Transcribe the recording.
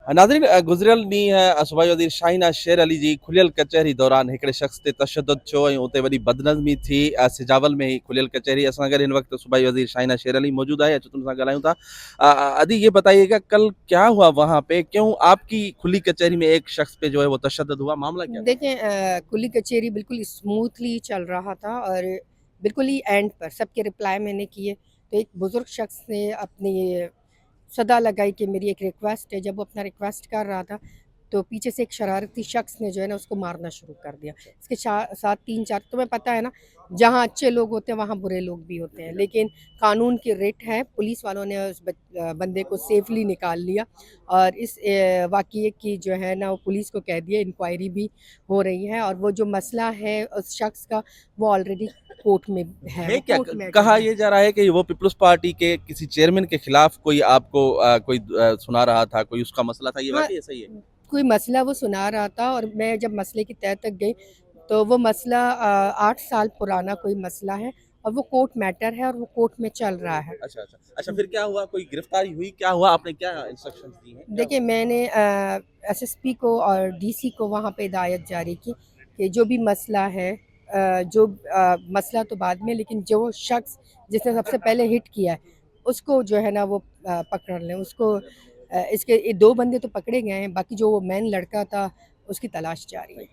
नाज़रीन गुज़िरियल ॾींहुं सूबाई वज़ीर शाहीन शेर अली जी खुलियल कचहरी दौरान हिकिड़े शख़्स ते तशदुद थियो ऐं उते वॾी बदनज़मी थी। सिजावल में ही खुलियल कचहरी। असां गॾु हिन वक़्तु सूबाई वज़ीर शाहीन शेर अली मौजूद आहे। अचो तुम सां ॻाल्हायूं था। अदी ये बताइएगा कल क्या हुआ वहाँ पे? क्यों आपकी खुली कचहरी में एक शख़्स पे जो है वो तशद्दुद हुआ? मामला क्या था? देखें कुली कचेरी बिल्कुल स्मूथली चल रहा था और बिल्कुल ही एंड पर सबके रिप्लाई मैंने किए तो एक बुज़ुर्ग शख्स ने अपनी सदा लगाई कि मेरी एक रिक्वेस्ट है। जब वो अपना रिक्वेस्ट कर रहा था तो पीछे से एक शरारती शख्स ने जो है ना उसको मारना शुरू कर दिया। इसके साथ 3-4 तुम्हें पता है ना, जहाँ अच्छे लोग होते हैं वहाँ बुरे लोग भी होते हैं, लेकिन कानून की रिट है। पुलिस वालों ने उस बंदे को सेफली निकाल लिया और इस वाक़ये की जो है ना वो पुलिस को कह दिया, इंक्वायरी भी हो रही है और वो जो मसला है उस शख्स का वो ऑलरेडी कोर्ट में है, है वो क्या कोर्ट मैटर कहा है। ये जा रहा है कि वो पीपल्स पार्टी के किसी चेयरमैन के खिलाफ कोई आपको कोई सुना रहा था, कोई उसका मसला था, ये हाँ, वाकई ऐसा ही है? कोई मसला वो सुना रहा था और मैं जब मसले की तह तक गई तो वो मसला 8 साल पुराना कोई मसला है और वो कोर्ट मैटर है और वो कोर्ट में चल रहा है। अच्छा, अच्छा। अच्छा फिर क्या हुआ? कोई गिरफ्तारी हुई? क्या हुआ? आपने क्या इंस्ट्रक्शंस दी हैं? क्या देखिए, हुआ? मैंने एसएसपी को और डीसी को वहाँ पे हिदायत जारी की कि जो भी मसला है, मसला तो बाद में, लेकिन जो शख्स जिसने सबसे पहले हिट किया है उसको जो है ना वो पकड़ लें उसको। इसके 2 बंदे तो पकड़े गए हैं, बाकी जो वो मेन लड़का था उसकी तलाश जारी है।